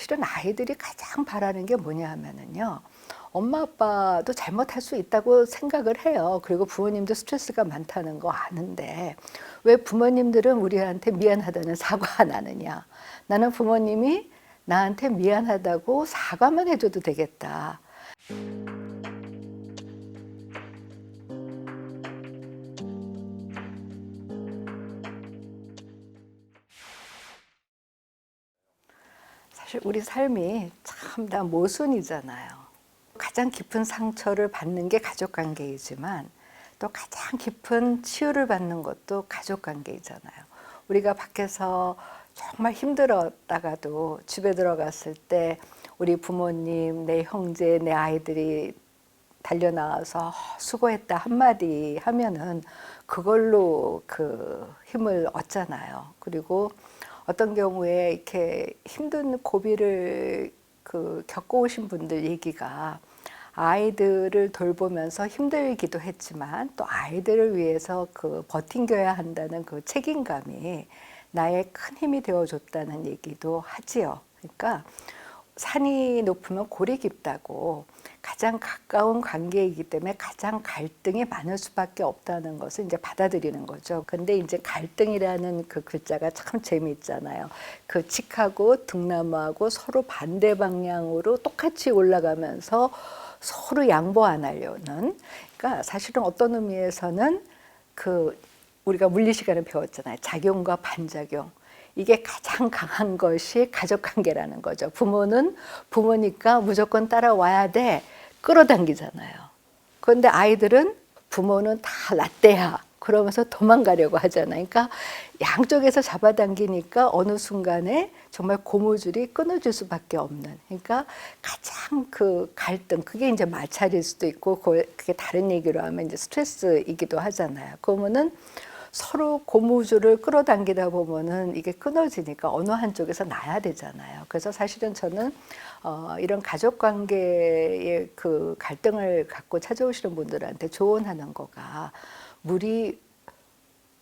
사실은 아이들이 가장 바라는 게 뭐냐 하면은요. 엄마 아빠도 잘못할 수 있다고 생각을 해요. 그리고 부모님도 스트레스가 많다는 거 아는데 왜 부모님들은 우리한테 미안하다는 사과 안 하느냐. 나는 부모님이 나한테 미안하다고 사과만 해줘도 되겠다. 사실 우리 삶이 참 다 모순이잖아요. 가장 깊은 상처를 받는 게 가족관계이지만 또 가장 깊은 치유를 받는 것도 가족관계이잖아요. 우리가 밖에서 정말 힘들었다가도 집에 들어갔을 때 우리 부모님, 내 형제, 내 아이들이 달려나와서 수고했다 한마디 하면은 그걸로 그 힘을 얻잖아요. 그리고 어떤 경우에 이렇게 힘든 고비를 겪어오신 분들 얘기가 아이들을 돌보면서 힘들기도 했지만 또 아이들을 위해서 버팅겨야 한다는 그 책임감이 나의 큰 힘이 되어줬다는 얘기도 하지요. 그러니까 산이 높으면 골이 깊다고 가장 가까운 관계이기 때문에 가장 갈등이 많을 수밖에 없다는 것을 이제 받아들이는 거죠. 근데 이제 갈등이라는 그 글자가 참 재미있잖아요. 그 칙하고 등나무하고 서로 반대 방향으로 똑같이 올라가면서 서로 양보 안 하려는. 그러니까 사실은 어떤 의미에서는 우리가 물리 시간에 배웠잖아요. 작용과 반작용. 이게 가장 강한 것이 가족관계라는 거죠. 부모는 부모니까 무조건 따라와야 돼. 끌어당기잖아요. 그런데 아이들은 부모는 다 라떼야. 그러면서 도망가려고 하잖아요. 그러니까 양쪽에서 잡아당기니까 어느 순간에 정말 고무줄이 끊어질 수밖에 없는. 그러니까 가장 갈등, 그게 이제 마찰일 수도 있고, 그게 다른 얘기로 하면 이제 스트레스이기도 하잖아요. 그러면은 서로 고무줄을 끌어당기다 보면은 이게 끊어지니까 어느 한쪽에서 놔야 되잖아요. 그래서 사실은 저는 이런 가족 관계의 그 갈등을 갖고 찾아오시는 분들한테 조언하는 거가 물이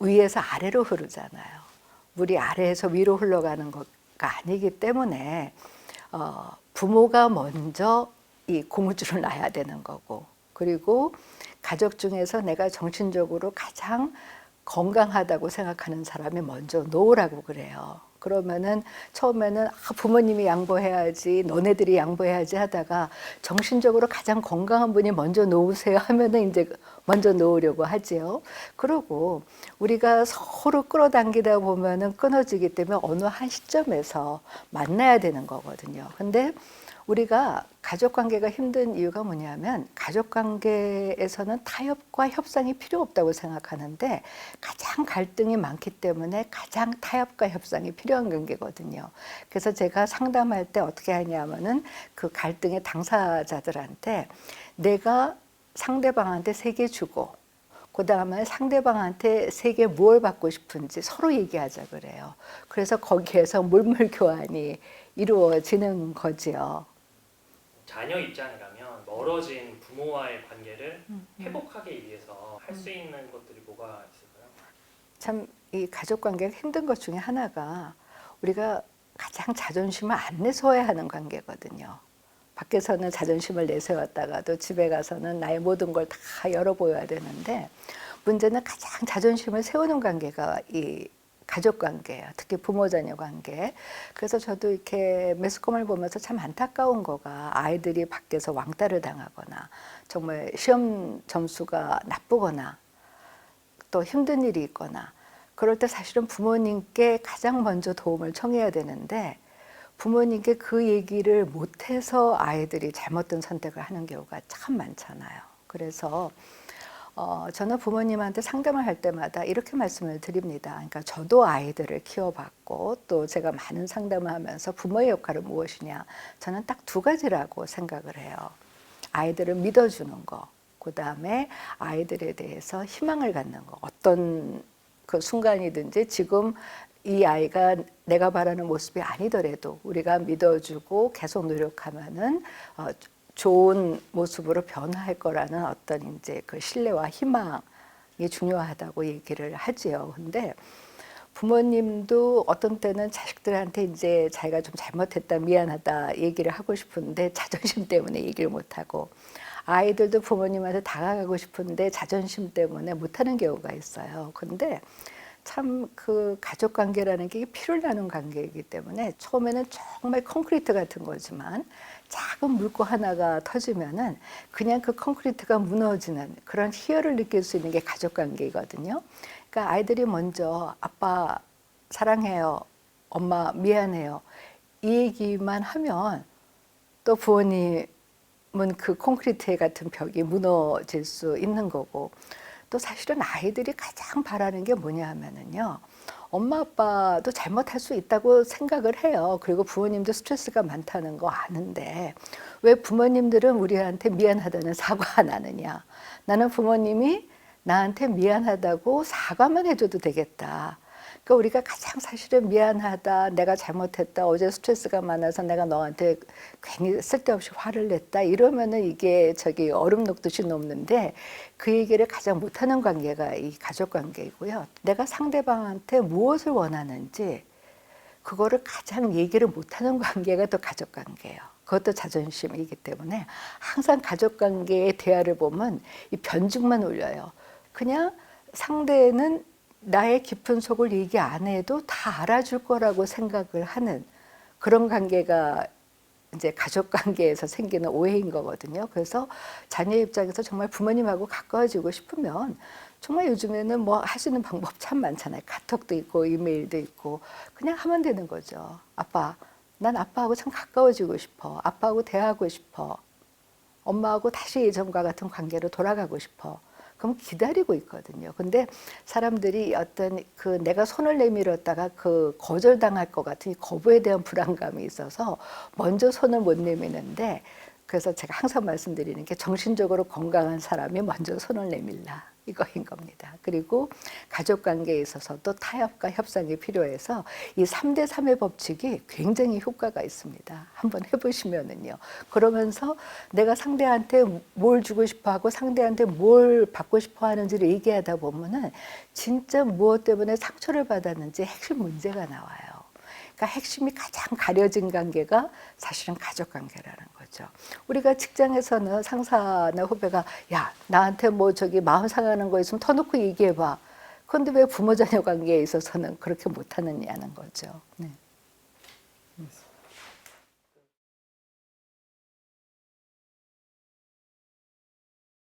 위에서 아래로 흐르잖아요. 물이 아래에서 위로 흘러가는 것가 아니기 때문에 부모가 먼저 이 고무줄을 놔야 되는 거고, 그리고 가족 중에서 내가 정신적으로 가장 건강하다고 생각하는 사람이 먼저 놓으라고 그래요. 그러면은 처음에는 부모님이 양보해야지, 너네들이 양보해야지 하다가 정신적으로 가장 건강한 분이 먼저 놓으세요 하면은 이제 먼저 놓으려고 하지요. 그리고 우리가 서로 끌어당기다 보면은 끊어지기 때문에 어느 한 시점에서 만나야 되는 거거든요. 근데 우리가 가족관계가 힘든 이유가 뭐냐면 가족관계에서는 타협과 협상이 필요 없다고 생각하는데 가장 갈등이 많기 때문에 가장 타협과 협상이 필요한 관계거든요. 그래서 제가 상담할 때 어떻게 하냐면은 그 갈등의 당사자들한테 내가 상대방한테 3개 주고 그 다음에 상대방한테 3개 무엇을 받고 싶은지 서로 얘기하자 그래요. 그래서 거기에서 물물 교환이 이루어지는 거지요. 자녀 입장이라면 멀어진 부모와의 관계를 회복하기 위해서 할 수 있는 것들이 뭐가 있을까요? 참 이 가족 관계가 힘든 것 중에 하나가 우리가 가장 자존심을 안 내세워야 하는 관계거든요. 밖에서는 자존심을 내세웠다가도 집에 가서는 나의 모든 걸 다 열어보여야 되는데 문제는 가장 자존심을 세우는 관계가 이 가족 관계예요. 특히 부모 자녀 관계. 그래서 저도 이렇게 매스컴을 보면서 참 안타까운 거가 아이들이 밖에서 왕따를 당하거나 정말 시험 점수가 나쁘거나 또 힘든 일이 있거나 그럴 때 사실은 부모님께 가장 먼저 도움을 청해야 되는데 부모님께 그 얘기를 못해서 아이들이 잘못된 선택을 하는 경우가 참 많잖아요. 그래서 저는 부모님한테 상담을 할 때마다 이렇게 말씀을 드립니다. 그러니까 저도 아이들을 키워봤고 또 제가 많은 상담을 하면서 부모의 역할은 무엇이냐. 저는 딱 2가지라고 생각을 해요. 아이들을 믿어주는 거. 그 다음에 아이들에 대해서 희망을 갖는 거. 어떤 그 순간이든지 지금 이 아이가 내가 바라는 모습이 아니더라도 우리가 믿어주고 계속 노력하면은 좋은 모습으로 변화할 거라는 어떤 이제 그 신뢰와 희망이 중요하다고 얘기를 하지요. 근데 부모님도 어떤 때는 자식들한테 이제 자기가 좀 잘못했다, 미안하다 얘기를 하고 싶은데 자존심 때문에 얘기를 못하고, 아이들도 부모님한테 다가가고 싶은데 자존심 때문에 못하는 경우가 있어요. 근데 참 그 가족 관계라는 게 피를 나눈 관계이기 때문에 처음에는 정말 콘크리트 같은 거지만 작은 물고 하나가 터지면은 그냥 그 콘크리트가 무너지는 그런 희열을 느낄 수 있는 게 가족 관계이거든요. 그러니까 아이들이 먼저 아빠 사랑해요, 엄마 미안해요 이 얘기만 하면 또 부모님은 그 콘크리트 같은 벽이 무너질 수 있는 거고, 또 사실은 아이들이 가장 바라는 게 뭐냐 하면은요, 엄마 아빠도 잘못할 수 있다고 생각을 해요. 그리고 부모님도 스트레스가 많다는 거 아는데 왜 부모님들은 우리한테 미안하다는 사과 안 하느냐. 나는 부모님이 나한테 미안하다고 사과만 해줘도 되겠다. 그러니까 우리가 가장 사실은 미안하다, 내가 잘못했다, 어제 스트레스가 많아서 내가 너한테 괜히 쓸데없이 화를 냈다 이러면은 이게 얼음 녹듯이 녹는데, 그 얘기를 가장 못하는 관계가 이 가족 관계이고요. 내가 상대방한테 무엇을 원하는지 그거를 가장 얘기를 못하는 관계가 또 가족 관계예요. 그것도 자존심이기 때문에 항상 가족 관계의 대화를 보면 이 변죽만 올려요. 그냥 상대는 나의 깊은 속을 얘기 안 해도 다 알아줄 거라고 생각을 하는 그런 관계가 이제 가족 관계에서 생기는 오해인 거거든요. 그래서 자녀 입장에서 정말 부모님하고 가까워지고 싶으면 정말 요즘에는 뭐 할 수 있는 방법 참 많잖아요. 카톡도 있고 이메일도 있고 그냥 하면 되는 거죠. 아빠, 난 아빠하고 참 가까워지고 싶어. 아빠하고 대화하고 싶어. 엄마하고 다시 예전과 같은 관계로 돌아가고 싶어. 그럼 기다리고 있거든요. 근데 사람들이 어떤 그 내가 손을 내밀었다가 그 거절당할 것 같은 이 거부에 대한 불안감이 있어서 먼저 손을 못 내미는데, 그래서 제가 항상 말씀드리는 게 정신적으로 건강한 사람이 먼저 손을 내밀라 이거인 겁니다. 그리고 가족 관계에 있어서도 타협과 협상이 필요해서 이 3대 3의 법칙이 굉장히 효과가 있습니다. 한번 해보시면은요. 그러면서 내가 상대한테 뭘 주고 싶어 하고 상대한테 뭘 받고 싶어 하는지를 얘기하다 보면은 진짜 무엇 때문에 상처를 받았는지 핵심 문제가 나와요. 그러니까 핵심이 가장 가려진 관계가 사실은 가족 관계라는 거죠. 우리가 직장에서는 상사나 후배가 야, 나한테 뭐 마음 상하는 거 있으면 터놓고 얘기해봐. 그런데 왜 부모 자녀 관계에 있어서는 그렇게 못하느냐는 거죠. 네.